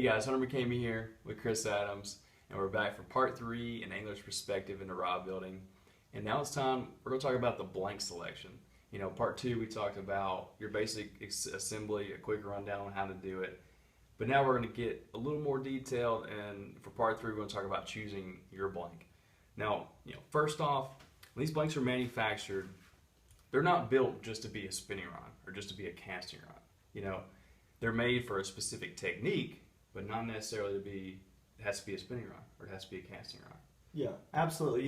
guys, Hunter McCamey here with Chris Adams, and we're back for part 3 in Angler's perspective into rod building. And now it's time, we're going to talk about the blank selection. You know, part 2 we talked about your basic assembly, a quick rundown on how to do it. But now we're going to get a little more detailed, and for part 3 we're going to talk about choosing your blank. Now, first off, when these blanks are manufactured, they're not built just to be a spinning rod or just to be a casting rod. They're made for a specific technique, but not necessarily it has to be a spinning rod or it has to be a casting rod. Yeah, absolutely.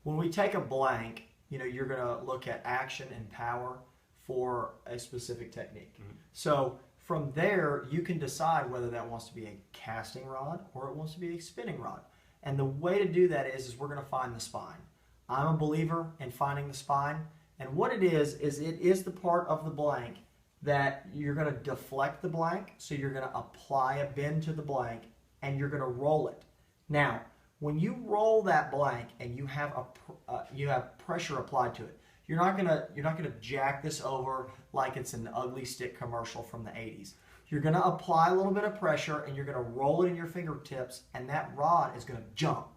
When we take a blank, you're going to look at action and power for a specific technique. Mm-hmm. So from there, you can decide whether that wants to be a casting rod or it wants to be a spinning rod. And the way to do that is we're going to find the spine. I'm a believer in finding the spine. And what it is it is the part of the blank that you're going to deflect the blank, so you're going to apply a bend to the blank and you're going to roll it. Now, when you roll that blank and you have pressure applied to it, you're not going to jack this over like it's an Ugly Stick commercial from the 80s. You're going to apply a little bit of pressure and you're going to roll it in your fingertips, and that rod is going to jump.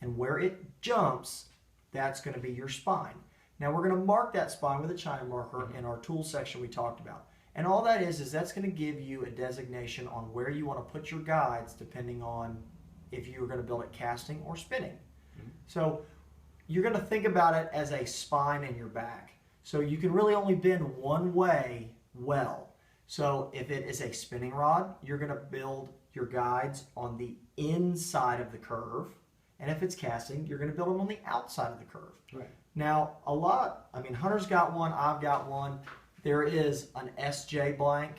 And where it jumps, that's going to be your spine. Now we're going to mark that spine with a China marker in our tool section we talked about. And all that is that's going to give you a designation on where you want to put your guides depending on if you were going to build it casting or spinning. Mm-hmm. So you're going to think about it as a spine in your back. So you can really only bend one way well. So if it is a spinning rod, you're going to build your guides on the inside of the curve. And if it's casting, you're going to build them on the outside of the curve. Right. Now, Hunter's got one, I've got one. There is an SJ blank,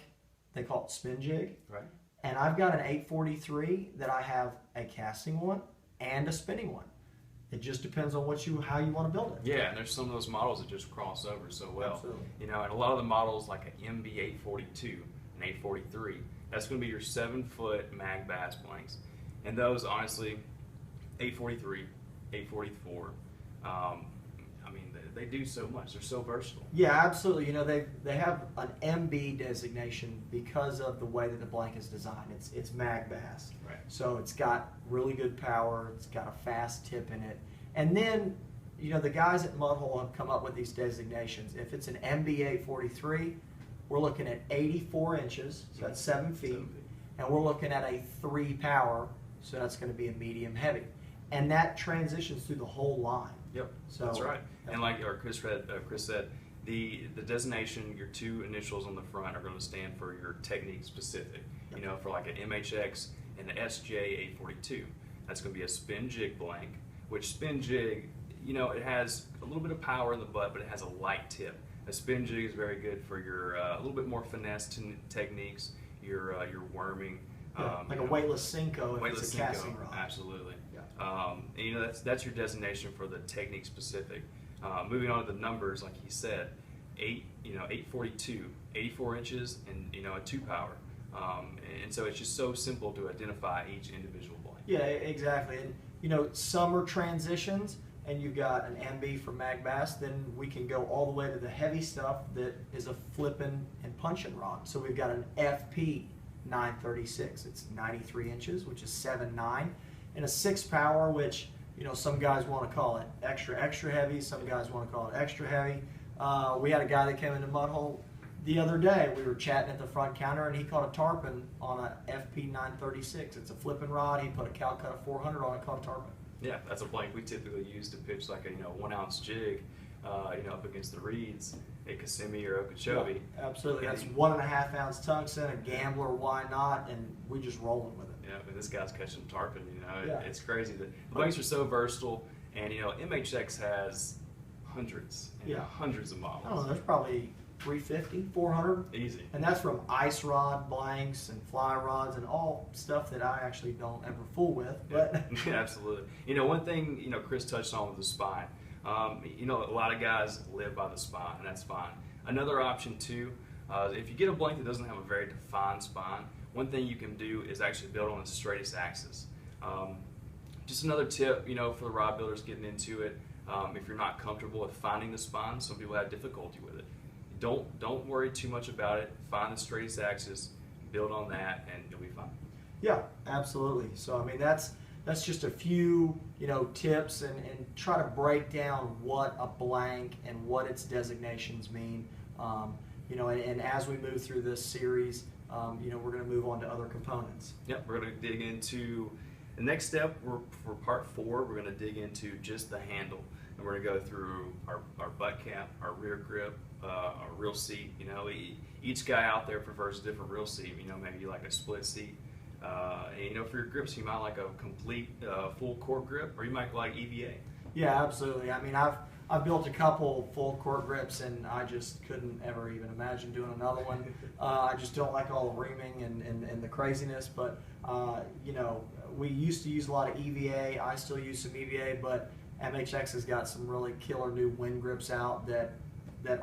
they call it spin jig. Right. And I've got an 843 that I have a casting one and a spinning one. It just depends on how you want to build it. Yeah, and there's some of those models that just cross over so well. Absolutely. And a lot of the models like an MB 842 and 843, that's going to be your 7-foot mag bass blanks. And those, honestly, 843, 844, they do so much. They're so versatile. Yeah, absolutely. They have an MB designation because of the way that the blank is designed. It's mag bass. Right. So it's got really good power. It's got a fast tip in it. And then, the guys at Mudhole have come up with these designations. If it's an MB 843, we're looking at 84 inches, so that's 7 feet. And we're looking at a 3 power, so that's going to be a medium heavy. And that transitions through the whole line. Yep, so that's right. And like Chris said, the designation, your 2 initials on the front are going to stand for your technique specific. Yep. For like an MHX and the SJ 842, that's going to be a spin jig blank, which spin jig, it has a little bit of power in the butt, but it has a light tip. A spin jig is very good for your a little bit more finesse techniques, your worming. Like a weightless Cinco if it's a casting rod. Absolutely. Yeah. And that's your designation for the technique specific. Moving on to the numbers, like he said, 842, 84 inches, and a 2 power. And so it's just so simple to identify each individual blank. Yeah, exactly. And some are transitions, and you've got an MB for mag bass. Then we can go all the way to the heavy stuff that is a flipping and punching rod. So we've got an FP 936. It's 93 inches, which is 7.9, and a 6 power, which some guys want to call it extra heavy. Some guys want to call it extra heavy. We had a guy that came into Mudhole the other day. We were chatting at the front counter, and he caught a tarpon on a FP 936. It's a flipping rod. He put a Calcutta 400 on it, caught a tarpon. Yeah, that's a blank we typically use to pitch like a 1 ounce jig, up against the reeds at Kissimmee or Okeechobee. Yeah, absolutely. That's 1.5 ounce tungsten, a gambler, why not? And we just rolling with it. Yeah, but this guy's catching tarpon. Yeah. It's crazy. The blanks are so versatile, and MHX has hundreds and hundreds of models. I don't know, there's probably 350, 400. Easy. And that's from ice rod blanks and fly rods and all stuff that I actually don't ever fool with. But yeah, absolutely. One thing Chris touched on with the spine. A lot of guys live by the spine, and that's fine. Another option too, if you get a blank that doesn't have a very defined spine, one thing you can do is actually build on the straightest axis. Just another tip, for the rod builders getting into it. If you're not comfortable with finding the spine, some people have difficulty with it. Don't worry too much about it. Find the straightest axis, build on that, and you'll be fine. Yeah, absolutely. So I mean that's just a few tips and try to break down what a blank and what its designations mean. And as we move through this series, we're going to move on to other components. Yep, we're going to dig into the next step. For part 4, we're going to dig into just the handle, and we're going to go through our butt cap, our rear grip, our real seat. Each guy out there prefers a different real seat. Maybe you like a split seat. And for your grips, you might like a complete full court grip, or you might like EVA. Yeah, absolutely. I mean, I've built a couple full court grips, and I just couldn't ever even imagine doing another one. I just don't like all the reaming and the craziness. But we used to use a lot of EVA. I still use some EVA, but MHX has got some really killer new wind grips out that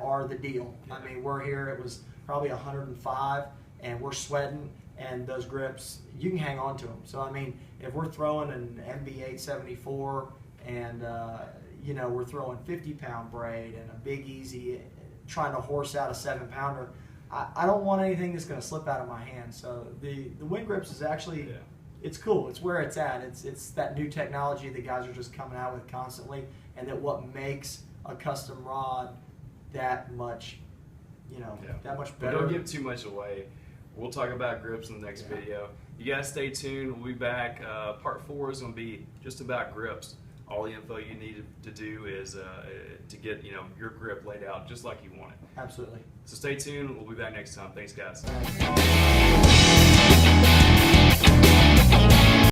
are the deal. Yeah. I mean, we're here. It was probably 105, and we're sweating. And those grips, you can hang on to them. So I mean, if we're throwing an MB874 and we're throwing 50-pound braid and a big easy, trying to horse out a 7-pounder, I don't want anything that's going to slip out of my hand. So the wind grips is actually, it's cool. It's where it's at. It's that new technology that guys are just coming out with constantly, and that what makes a custom rod that much, that much better. But don't give too much away. We'll talk about grips in the next video. You guys stay tuned. We'll be back. Part 4 is going to be just about grips. All the info you need to do is to get your grip laid out just like you want it. Absolutely. So stay tuned. We'll be back next time. Thanks, guys.